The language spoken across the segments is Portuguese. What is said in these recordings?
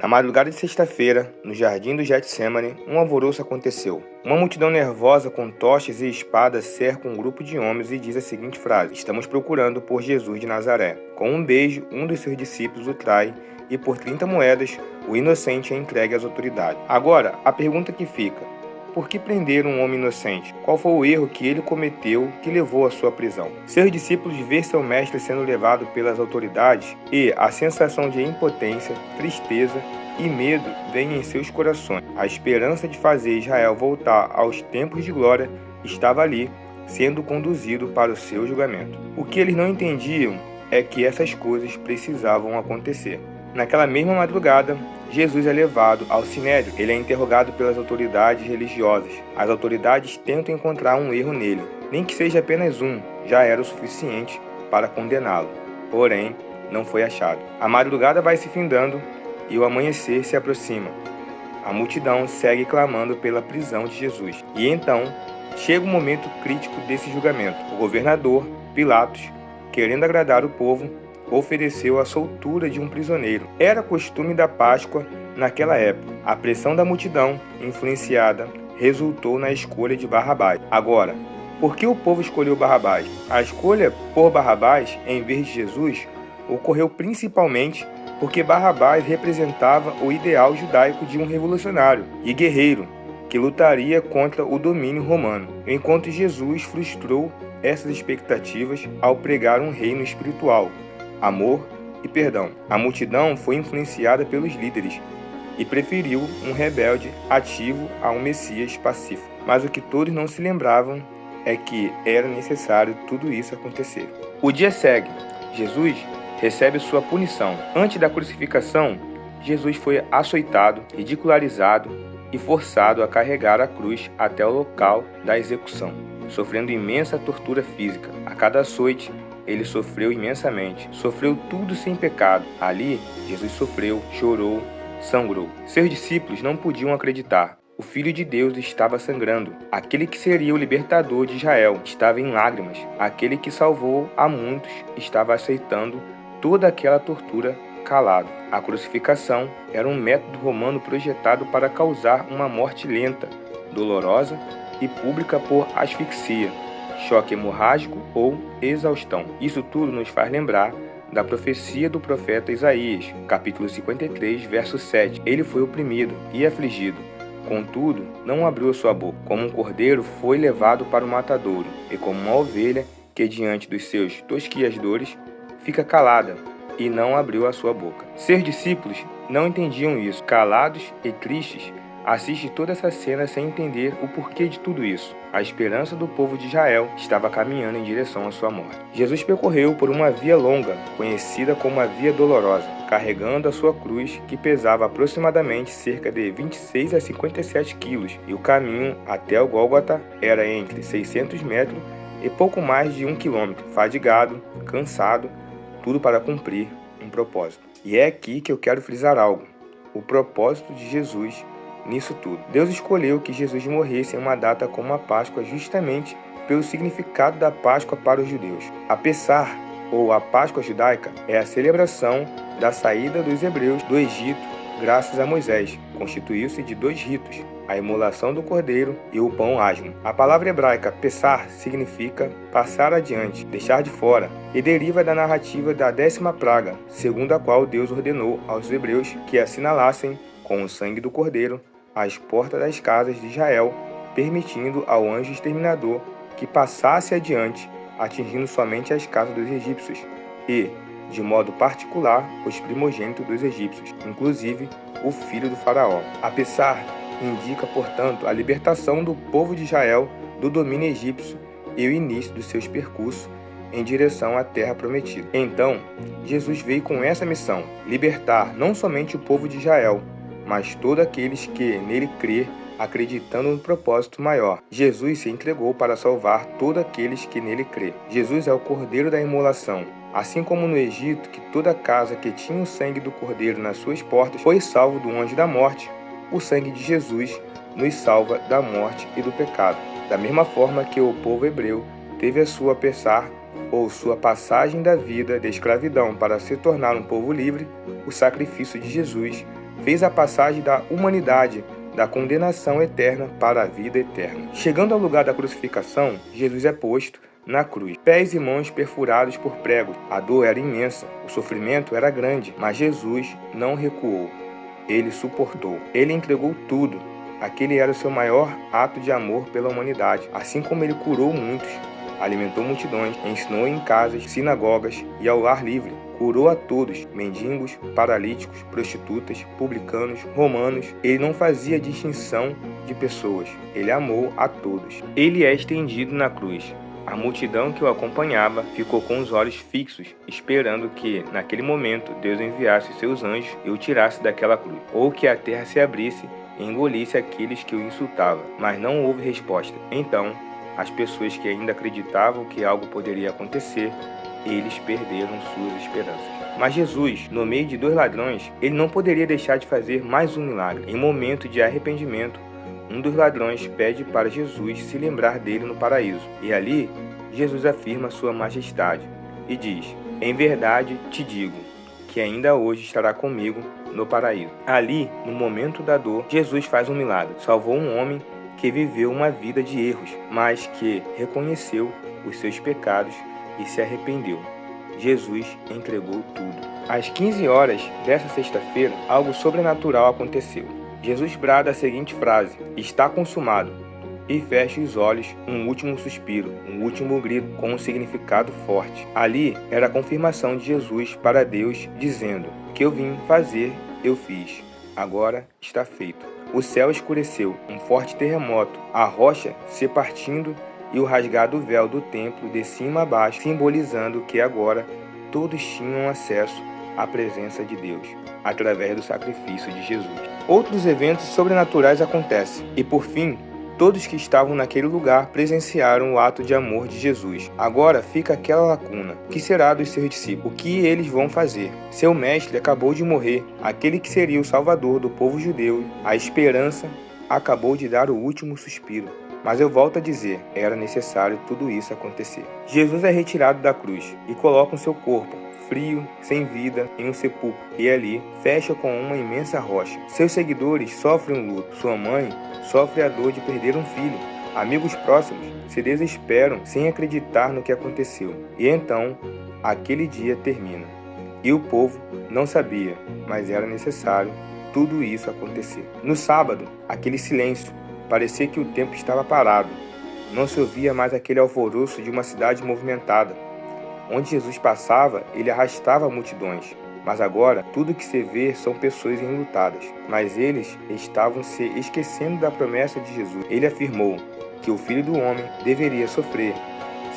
Na madrugada de sexta-feira, no jardim do Getsemane, um alvoroço aconteceu. Uma multidão nervosa com tochas e espadas cerca um grupo de homens e diz a seguinte frase: "Estamos procurando por Jesus de Nazaré." Com um beijo, um dos seus discípulos o trai e por 30 moedas, o inocente é entregue às autoridades. Agora, a pergunta que fica: por que prenderam um homem inocente? Qual foi o erro que ele cometeu que levou à sua prisão? Seus discípulos ver seu mestre sendo levado pelas autoridades e a sensação de impotência, tristeza e medo vem em seus corações. A esperança de fazer Israel voltar aos tempos de glória estava ali, sendo conduzido para o seu julgamento. O que eles não entendiam é que essas coisas precisavam acontecer. Naquela mesma madrugada, Jesus é levado ao Sinédrio. Ele é interrogado pelas autoridades religiosas. As autoridades tentam encontrar um erro nele. Nem que seja apenas um, já era o suficiente para condená-lo. Porém, não foi achado. A madrugada vai se findando e o amanhecer se aproxima. A multidão segue clamando pela prisão de Jesus. E então, chega o momento crítico desse julgamento. O governador, Pilatos, querendo agradar o povo, ofereceu a soltura de um prisioneiro. Era costume da Páscoa naquela época. A pressão da multidão, influenciada, resultou na escolha de Barrabás. Agora, por que o povo escolheu Barrabás? A escolha por Barrabás, em vez de Jesus, ocorreu principalmente porque Barrabás representava o ideal judaico de um revolucionário e guerreiro que lutaria contra o domínio romano, enquanto Jesus frustrou essas expectativas ao pregar um reino espiritual, amor e perdão. A multidão foi influenciada pelos líderes e preferiu um rebelde ativo a um Messias pacífico. Mas o que todos não se lembravam é que era necessário tudo isso acontecer. O dia segue. Jesus recebe sua punição. Antes da crucificação, Jesus foi açoitado, ridicularizado e forçado a carregar a cruz até o local da execução, sofrendo imensa tortura física. A cada açoite, ele sofreu imensamente. Sofreu tudo sem pecado. Ali, Jesus sofreu, chorou, sangrou. Seus discípulos não podiam acreditar. O Filho de Deus estava sangrando. Aquele que seria o libertador de Israel estava em lágrimas. Aquele que salvou a muitos estava aceitando toda aquela tortura calado. A crucificação era um método romano projetado para causar uma morte lenta, dolorosa e pública por asfixia, choque hemorrágico ou exaustão. Isso tudo nos faz lembrar da profecia do profeta Isaías, capítulo 53, verso 7. Ele foi oprimido e afligido, contudo, não abriu a sua boca. Como um cordeiro foi levado para o matadouro, e como uma ovelha que diante dos seus tosquiadores fica calada e não abriu a sua boca. Seus discípulos não entendiam isso. Calados e tristes, assiste toda essa cena sem entender o porquê de tudo isso. A esperança do povo de Israel estava caminhando em direção à sua morte. Jesus percorreu por uma via longa, conhecida como a Via Dolorosa, carregando a sua cruz, que pesava aproximadamente cerca de 26 a 57 quilos, e o caminho até o Gólgota era entre 600 metros e pouco mais de 1 quilômetro. Fadigado, cansado, tudo para cumprir um propósito. E é aqui que eu quero frisar algo: o propósito de Jesus nisso tudo. Deus escolheu que Jesus morresse em uma data como a Páscoa justamente pelo significado da Páscoa para os judeus. A Pessah, ou a Páscoa judaica, é a celebração da saída dos hebreus do Egito graças a Moisés. Constituiu-se de 2 ritos: a imolação do cordeiro e o pão asmo. A palavra hebraica Pessah significa passar adiante, deixar de fora, e deriva da narrativa da 10ª praga, segundo a qual Deus ordenou aos hebreus que assinalassem com o sangue do cordeiro as portas das casas de Israel, permitindo ao anjo exterminador que passasse adiante, atingindo somente as casas dos egípcios e, de modo particular, os primogênitos dos egípcios, inclusive o filho do faraó. A Pessah indica, portanto, a libertação do povo de Israel do domínio egípcio e o início dos seus percursos em direção à terra prometida. Então, Jesus veio com essa missão: libertar não somente o povo de Israel, mas todos aqueles que nele crê, acreditando no propósito maior. Jesus se entregou para salvar todos aqueles que nele crê. Jesus é o cordeiro da imolação. Assim como no Egito, que toda casa que tinha o sangue do cordeiro nas suas portas foi salvo do anjo da morte, o sangue de Jesus nos salva da morte e do pecado. Da mesma forma que o povo hebreu teve a sua Pessah, ou sua passagem da vida de escravidão para se tornar um povo livre, o sacrifício de Jesus fez a passagem da humanidade da condenação eterna para a vida eterna. Chegando ao lugar da crucificação, Jesus é posto na cruz, pés e mãos perfurados por pregos. A dor era imensa, o sofrimento era grande, mas Jesus não recuou. Ele suportou. Ele entregou tudo. Aquele era o seu maior ato de amor pela humanidade. Assim como ele curou muitos, alimentou multidões, ensinou em casas, sinagogas e ao ar livre. Curou a todos, mendigos, paralíticos, prostitutas, publicanos, romanos. Ele não fazia distinção de pessoas. Ele amou a todos. Ele é estendido na cruz. A multidão que o acompanhava ficou com os olhos fixos, esperando que, naquele momento, Deus enviasse seus anjos e o tirasse daquela cruz, ou que a terra se abrisse e engolisse aqueles que o insultavam. Mas não houve resposta. Então, as pessoas que ainda acreditavam que algo poderia acontecer, eles perderam suas esperanças. Mas Jesus, no meio de 2 ladrões, ele não poderia deixar de fazer mais um milagre. Em momento de arrependimento, um dos ladrões pede para Jesus se lembrar dele no paraíso. E ali, Jesus afirma sua majestade e diz: "Em verdade te digo, que ainda hoje estará comigo no paraíso." Ali, no momento da dor, Jesus faz um milagre. Salvou um homem que viveu uma vida de erros, mas que reconheceu os seus pecados e se arrependeu. Jesus entregou tudo. Às 15 horas dessa sexta-feira, algo sobrenatural aconteceu. Jesus brada a seguinte frase: "Está consumado", e fecha os olhos, um último suspiro, um último grito com um significado forte. Ali era a confirmação de Jesus para Deus, dizendo: "O que eu vim fazer, eu fiz. Agora está feito." O céu escureceu, um forte terremoto, a rocha se partindo e o rasgado véu do templo de cima a baixo, simbolizando que agora todos tinham acesso à presença de Deus, através do sacrifício de Jesus. Outros eventos sobrenaturais acontecem, e por fim, todos que estavam naquele lugar presenciaram o ato de amor de Jesus. Agora fica aquela lacuna. O que será dos seus discípulos? O que eles vão fazer? Seu mestre acabou de morrer, aquele que seria o salvador do povo judeu. A esperança acabou de dar o último suspiro. Mas eu volto a dizer, era necessário tudo isso acontecer. Jesus é retirado da cruz e colocam seu corpo, frio, sem vida, em um sepulcro, e ali fecha com uma imensa rocha. Seus seguidores sofrem um luto. Sua mãe sofre a dor de perder um filho. Amigos próximos se desesperam sem acreditar no que aconteceu. E então, aquele dia termina. E o povo não sabia, mas era necessário tudo isso acontecer. No sábado, aquele silêncio. Parecia que o tempo estava parado. Não se ouvia mais aquele alvoroço de uma cidade movimentada. Onde Jesus passava, ele arrastava multidões. Mas agora, tudo que se vê são pessoas enlutadas. Mas eles estavam se esquecendo da promessa de Jesus. Ele afirmou que o Filho do Homem deveria sofrer,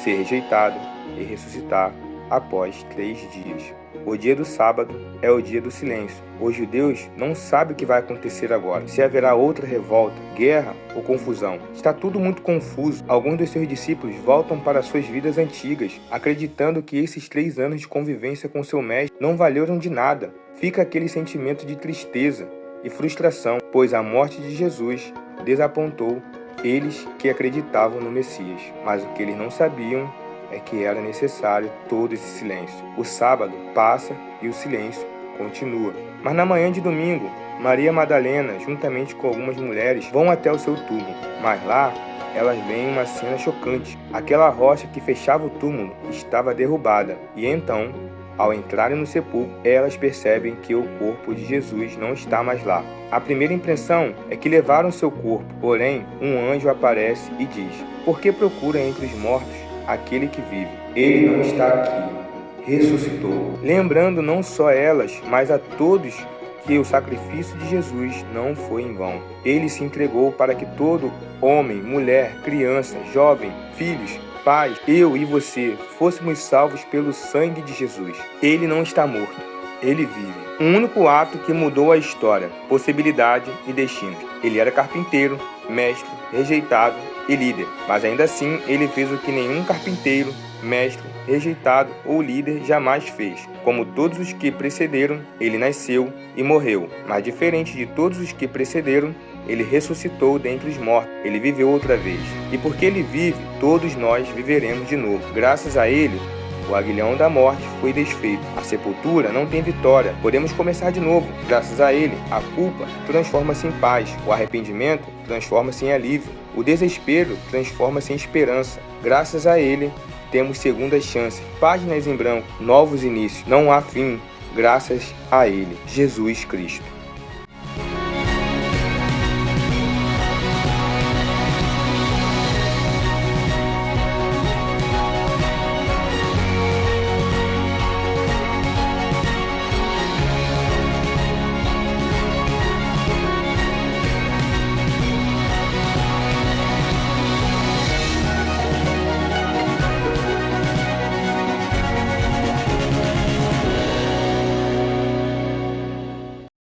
ser rejeitado e ressuscitar após 3 dias. O dia do sábado é o dia do silêncio. Os judeus não sabem o que vai acontecer agora. Se haverá outra revolta, guerra ou confusão. Está tudo muito confuso. Alguns dos seus discípulos voltam para suas vidas antigas, acreditando que esses 3 anos de convivência com seu mestre não valeram de nada. Fica aquele sentimento de tristeza e frustração, pois a morte de Jesus desapontou eles que acreditavam no Messias. Mas o que eles não sabiam é que era necessário todo esse silêncio. O sábado passa e o silêncio continua. Mas na manhã de domingo, Maria Madalena, juntamente com algumas mulheres, vão até o seu túmulo. Mas lá, elas veem uma cena chocante. Aquela rocha que fechava o túmulo estava derrubada. E então, ao entrarem no sepulcro, elas percebem que o corpo de Jesus não está mais lá. A primeira impressão é que levaram seu corpo. Porém, um anjo aparece e diz: "Por que procura entre os mortos aquele que vive? Ele não está aqui, ressuscitou." Lembrando não só elas, mas a todos que o sacrifício de Jesus não foi em vão. Ele se entregou para que todo homem, mulher, criança, jovem, filhos, pais, eu e você fôssemos salvos pelo sangue de Jesus. Ele não está morto, ele vive. Um único ato que mudou a história, possibilidade e destino. Ele era carpinteiro, mestre, rejeitado e líder, mas ainda assim ele fez o que nenhum carpinteiro, mestre, rejeitado ou líder jamais fez. Como todos os que precederam, ele nasceu e morreu, mas diferente de todos os que precederam, ele ressuscitou dentre os mortos, ele viveu outra vez. E porque ele vive, todos nós viveremos de novo. Graças a ele, O aguilhão da morte foi desfeito. A sepultura não tem vitória. Podemos começar de novo. Graças a ele, a culpa transforma-se em paz. O arrependimento transforma-se em alívio. O desespero transforma-se em esperança. Graças a ele, temos segundas chances, páginas em branco, novos inícios. Não há fim, graças a ele, Jesus Cristo.